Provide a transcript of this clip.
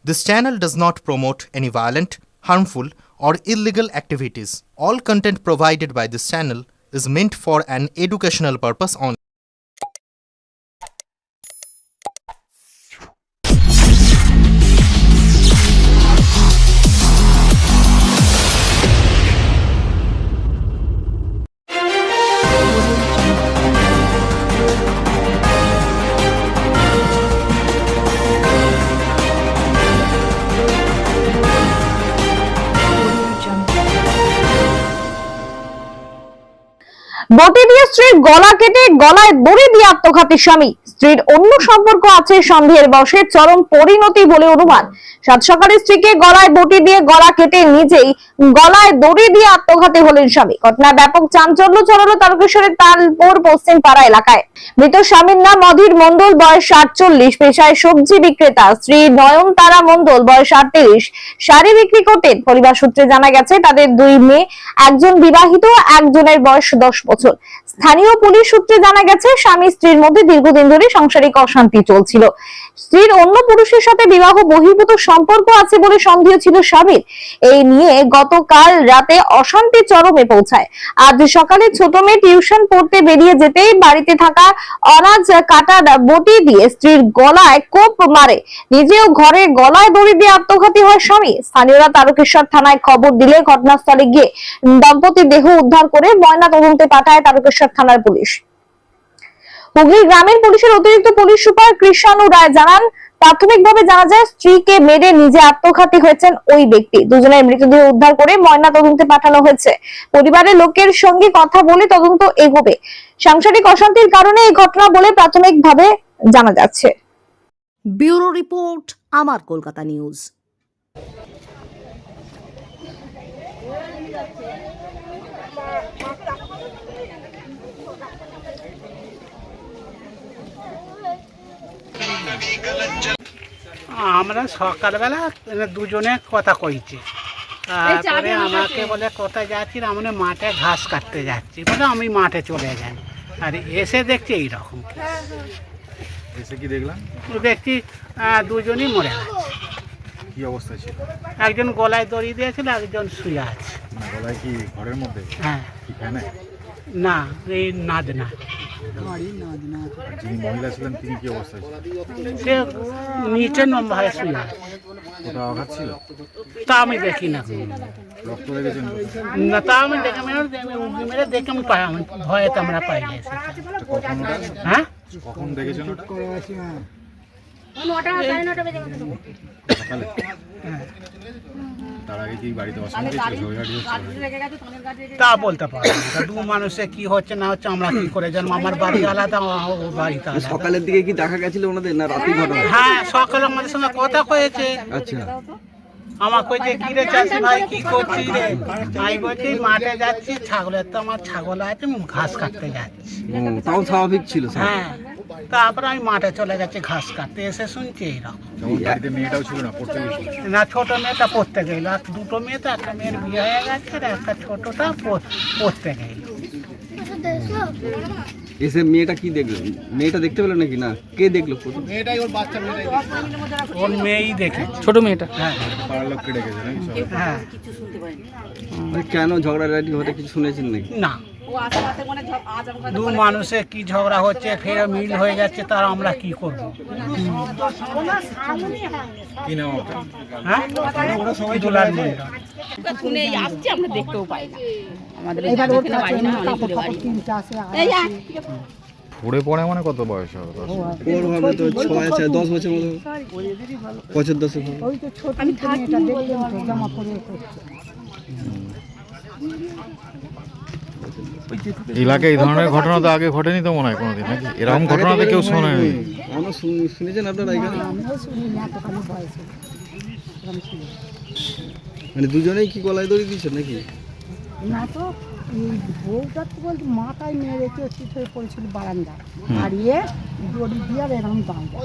This channel does not promote any violent, harmful, or illegal activities. All content provided by this channel is meant for an educational purpose only. বটি দিয়ে স্ত্রীর গলা কেটে গলায় দড়ি দিয়ে আত্মঘাতী স্বামী। স্ত্রীর অন্য সম্পর্ক আছে সন্দেহের বশে চরম পরিণতি বলে অনুমান। সাত সকালে স্ত্রীকে গলায় বটি দিয়ে গলা কেটে নিজেই গলায় দড়ি দিয়ে আত্মঘাতী হলেন স্বামী। ঘটনায় ব্যাপক চাঞ্চল্য ছড়ালো তারকেশ্বরের তালপুর পশ্চিম পাড়া এলাকায়। মৃত স্বামীর নাম অধীর মণ্ডল, বয়স 48, পেশায় সবজি বিক্রেতা। স্ত্রী নয়নতারা মণ্ডল, বয়স 38, শাড়ি বিক্রি করতেন। পরিবার সূত্রে জানা গেছে তাদের দুই মেয়ে, একজন বিবাহিত, একজনের বয়স 10 বছর। স্থানীয় পুলিশ সূত্রে জানা গেছে স্বামী স্ত্রীর মধ্যে দীর্ঘদিন ধরে সাংসারিক অশান্তি চলছিল। স্ত্রীর অন্য পুরুষের সাথে বিবাহ বহির্ভূত সম্পর্ক আছে বলে সন্দেহ ছিল স্বামীর। এই নিয়ে গতকাল রাতে অশান্তি চরমে পৌঁছায়। আজ সকালে ছোট মেয়ে টিউশন পড়তে বেরিয়ে যেতেই বাড়িতে থাকা অনাজ কাটা বটি দিয়ে স্ত্রীর গলায় কোপ মারে। নিজেও ঘরে গলায় দড়ি দিয়ে আত্মঘাতী হয় স্বামী। স্থানীয়রা তারকেশ্বর থানায় খবর দিলে ঘটনাস্থলে গিয়ে দম্পতির দেহ উদ্ধার করে ময়না তদন্তে পাঠায় তারকেশ্বর থানার পুলিশ। হুগলি গ্রামীণ পুলিশের অতিরিক্ত পুলিশ সুপার কৃষ্ণানু রায় জানান, প্রাথমিকভাবে জানা যায় স্ত্রীকে মেরে নিজে আত্মঘাতী হয়েছেন ওই ব্যক্তি। দুজনের মৃতদেহ উদ্ধার করে ময়না তদন্তে পাঠানো হয়েছে। পরিবারের লোকের সঙ্গে কথা বলে তদন্ত এগোবে। সাংসারিক অশান্তির কারণে এই ঘটনা বলে প্রাথমিকভাবে জানা যাচ্ছে। ব্যুরো রিপোর্ট, আমার কলকাতা নিউজ। আমরা সকালবেলা দুজনে কথা কইছি, তারপরে আমাকে বলে কোথায় যাচ্ছি, আমরা মাঠে ঘাস কাটতে যাচ্ছি বলে আমি মাঠে চলে যাই। আর এসে দেখছি এইরকম। এসে কি দেখলাম? দেখছি দুজনই মরে গেছে। কি অবস্থা ছিল? একজন গলায় দড়ি দিয়েছিল, একজন শুয়ে আছে। গলায় কি ঘরের মধ্যে? হ্যাঁ। কি ফ্যানে? না, এই নাদ না। আর যিনি মহিলা ছিলেন তিনি কি অবস্থা ছিল? সে নিচে নম্বরে শুয়ে আছে। কোথাও আঘাত ছিল? তা আমি দেখি না। রক্ত লেগেছেন? না, তা আমি দেখে মেরে দেখে আমি পাই, আমি ভয়েতে আমরা পাই গেছি। কখন? হ্যাঁ, কখন দেখেছেন? সকালে? তার আগে কি বাড়িতে অশান্তি ছিল? ঝগড়াঝাটি হচ্ছিল? তা বলতে পারবো না। দু মানুষে কি হচ্ছে না হচ্ছে আমরা কি করে জানবো? আমার বাড়ি আলাদা, ও বাড়িতে আলাদা। সকালের দিকে কি দেখা গেছিল ওনাদের, না রাতের ঘটনা? হ্যাঁ, সকালে আমাদের সঙ্গে কথা হয়েছে। আচ্ছা, আমার কইছে কি রে চাষি ভাই, কি করছিস রে? আমি বলছি মাঠে যাচ্ছি, ছাগলের তো আমার ছাগল আছে, আমি ঘাস কাটতে যাচ্ছি। তাও স্বাভাবিক ছিল সব। হ্যাঁ, তারপরে আমি মাঠে চলে গেছি ঘাস কাটতে। এসে শুনছি এইরকম। যেমন বাড়িতে মেয়েটাও ছিল না, পড়তে গেছিল? না, ছোট মেয়েটা পড়তে গেল। আর দুটো মেয়ে, তো একটা মেয়ের বিয়ে হয়ে গেছে, আর একটা ছোটটা পড়তে গেল। এসে মেয়েটা কি দেখলো? মেয়েটা দেখতে পেলো নাকি? না, কে দেখলো? ওর মেয়েই দেখে, ছোট মেয়েটা। হ্যাঁ পাড়ার লোককে ডেকেছে নাকি সবাই? হ্যাঁ। কেন ঝগড়াঝাটি হতে কিছু শুনেছেন নাকি? না, দু মানুষে কি ঝগড়া হচ্ছে, ফের মিল হয়ে যাচ্ছে, তার আমরা কি করব? কি নাম আপনার? হ্যাঁ, দুলাল মণ্ডল। আমরা দেখতেও পাই না। আমাদের পড়ে পড়ে মানে কত বয়স হবে? ওর হবে তো 10 বছর মতো, বছর 10 হবে। এলাকায় এই ধরনের ঘটনা তো আগে ঘটেনি তো মনে হয় কোনোদিন, নাকি এরকম ঘটনা তো কেউ শোনেনি? আমরা শুনেছেন আপনারা এখানে? মানে দুজনেই কি গলায় দড়ি দিয়েছেন নাকি? না তো, এই বউটা তো বলতে মাথায় মেরেছে, চিত হয়ে পড়েছিল বারান্দা, আর দড়ি দিয়ে এরকম দাঁড়িয়ে।